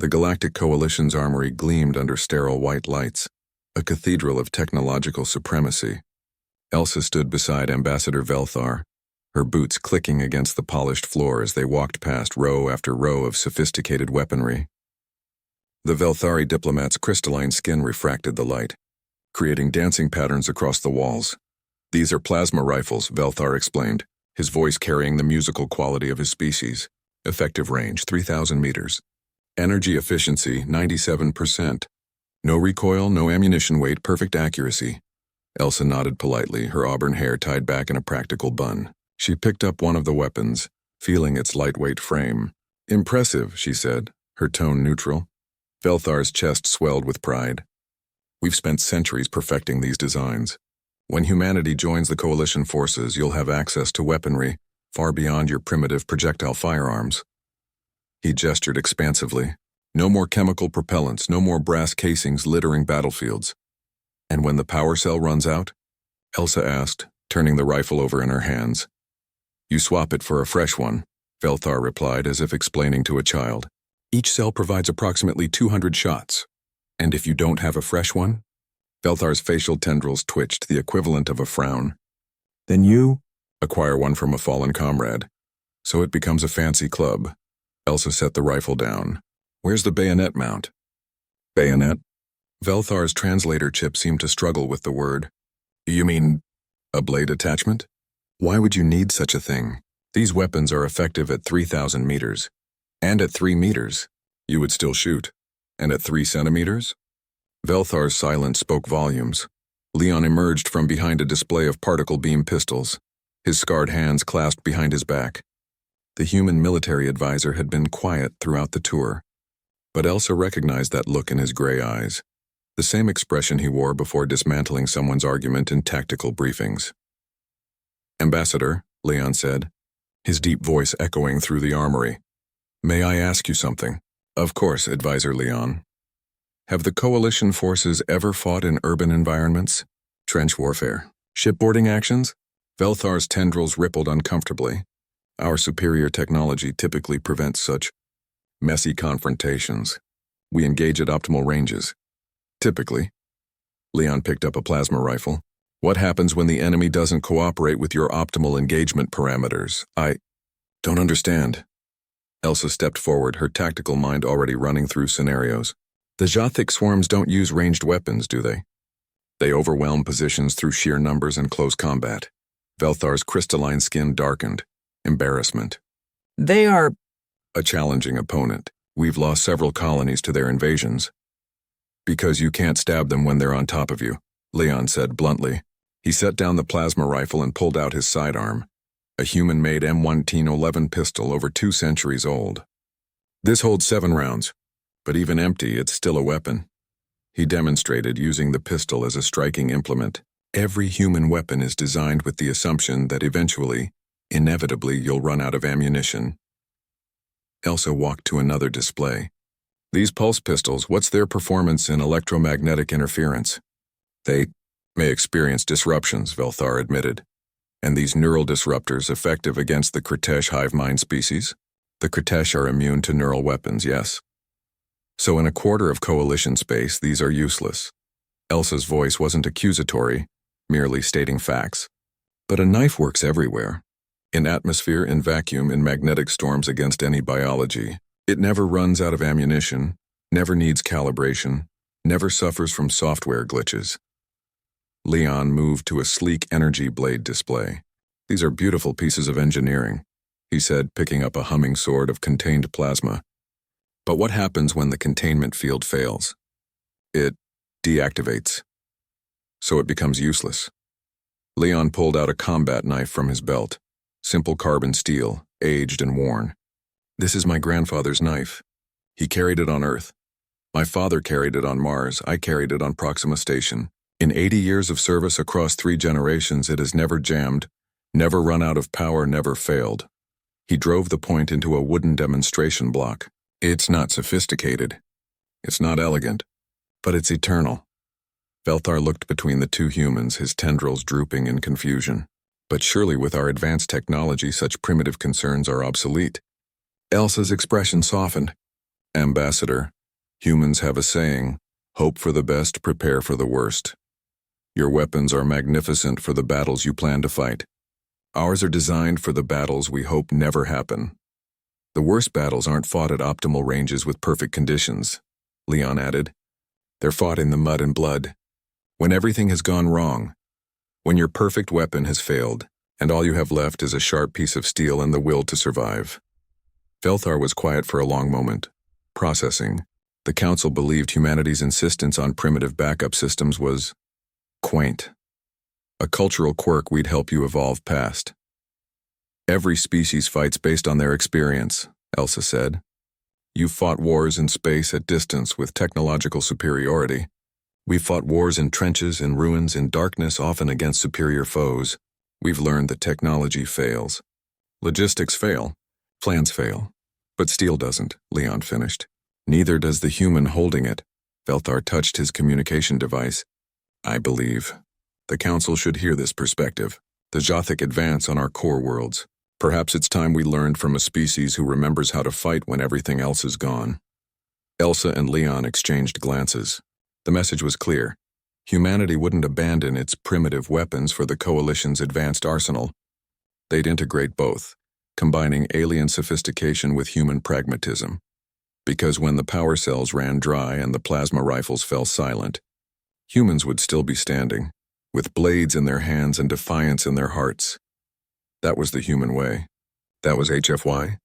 The Galactic Coalition's armory gleamed under sterile white lights, a cathedral of technological supremacy. Elsa stood beside Ambassador Velthar, her boots clicking against the polished floor as they walked past row after row of sophisticated weaponry. The Velthari diplomat's crystalline skin refracted the light, creating dancing patterns across the walls. "These are plasma rifles," Velthar explained, his voice carrying the musical quality of his species. "Effective range, 3,000 meters. Energy efficiency, 97%. No recoil, no ammunition weight, perfect accuracy." Elsa nodded politely, her auburn hair tied back in a practical bun. She picked up one of the weapons, feeling its lightweight frame. "Impressive," she said, her tone neutral. Velthar's chest swelled with pride. "We've spent centuries perfecting these designs. When humanity joins the Coalition forces, you'll have access to weaponry far beyond your primitive projectile firearms." He gestured expansively. "No more chemical propellants, no more brass casings littering battlefields." "And when the power cell runs out?" Elsa asked, turning the rifle over in her hands. "You swap it for a fresh one," Velthar replied as if explaining to a child. "Each cell provides approximately 200 shots. And if you don't have a fresh one?" Velthar's facial tendrils twitched, the equivalent of a frown. "Then you acquire one from a fallen comrade. So it becomes a fancy club." Elsa set the rifle down. "Where's the bayonet mount?" "Bayonet?" Velthar's translator chip seemed to struggle with the word. "You mean a blade attachment? Why would you need such a thing? These weapons are effective at 3,000 meters. And at 3 meters, you would still shoot. And at 3 centimeters?" Velthar's silence spoke volumes. Leon emerged from behind a display of particle beam pistols, his scarred hands clasped behind his back. The human military advisor had been quiet throughout the tour, but Elsa recognized that look in his gray eyes, the same expression he wore before dismantling someone's argument in tactical briefings. "Ambassador," Leon said, his deep voice echoing through the armory. "May I ask you something?" "Of course, Advisor Leon." "Have the Coalition forces ever fought in urban environments? Trench warfare? Shipboarding actions?" Velthar's tendrils rippled uncomfortably. "Our superior technology typically prevents such messy confrontations. We engage at optimal ranges. Typically." Leon picked up a plasma rifle. "What happens when the enemy doesn't cooperate with your optimal engagement parameters? I don't understand." Elsa stepped forward, her tactical mind already running through scenarios. "The Jothic swarms don't use ranged weapons, do they? They overwhelm positions through sheer numbers and close combat." Velthar's crystalline skin darkened. Embarrassment. "They are a challenging opponent. We've lost several colonies to their invasions." "Because you can't stab them when they're on top of you," Leon said bluntly. He set down the plasma rifle and pulled out his sidearm, a human-made M1911 pistol over 2 centuries old. "This holds 7 rounds, but even empty, it's still a weapon." He demonstrated using the pistol as a striking implement. "Every human weapon is designed with the assumption that eventually, inevitably, you'll run out of ammunition." Elsa walked to another display. "These pulse pistols, what's their performance in electromagnetic interference?" "They may experience disruptions," Velthar admitted. "And these neural disruptors effective against the Kritesh hive mind species?" "The Kritesh are immune to neural weapons, yes. So in a quarter of Coalition space, these are useless." Elsa's voice wasn't accusatory, merely stating facts. "But a knife works everywhere. In atmosphere, in vacuum, in magnetic storms against any biology. It never runs out of ammunition, never needs calibration, never suffers from software glitches." Leon moved to a sleek energy blade display. "These are beautiful pieces of engineering," he said, picking up a humming sword of contained plasma. "But what happens when the containment field fails?" "It deactivates. So it becomes useless." Leon pulled out a combat knife from his belt. Simple carbon steel, aged and worn. "This is my grandfather's knife. He carried it on Earth. My father carried it on Mars. I carried it on Proxima Station. In 80 years of service across 3 generations, it has never jammed, never run out of power, never failed." He drove the point into a wooden demonstration block. "It's not sophisticated. It's not elegant. But it's eternal." Velthar looked between the 2 humans, his tendrils drooping in confusion. "But surely with our advanced technology, such primitive concerns are obsolete." Elsa's expression softened. Ambassador, humans have a saying, hope for the best, prepare for the worst. Your weapons are magnificent for the battles you plan to fight. Ours are designed for the battles we hope never happen. The worst battles aren't fought at optimal ranges with perfect conditions, Leon added. They're fought in the mud and blood, when everything has gone wrong, when your perfect weapon has failed, and all you have left is a sharp piece of steel and the will to survive. Velthar was quiet for a long moment, processing. The Council believed humanity's insistence on primitive backup systems was quaint. A cultural quirk we'd help you evolve past. Every species fights based on their experience, Elsa said. You've fought wars in space at distance with technological superiority. We've fought wars in trenches, in ruins, in darkness, often against superior foes. We've learned that technology fails. Logistics fail. Plans fail. But steel doesn't, Leon finished. Neither does the human holding it. Velthar touched his communication device. I believe the Council should hear this perspective. The Jothic advance on our core worlds. Perhaps it's time we learned from a species who remembers how to fight when everything else is gone. Elsa and Leon exchanged glances. The message was clear. Humanity wouldn't abandon its primitive weapons for the Coalition's advanced arsenal. They'd integrate both, combining alien sophistication with human pragmatism. Because when the power cells ran dry and the plasma rifles fell silent, humans would still be standing, with blades in their hands and defiance in their hearts. That was the human way. That was HFY.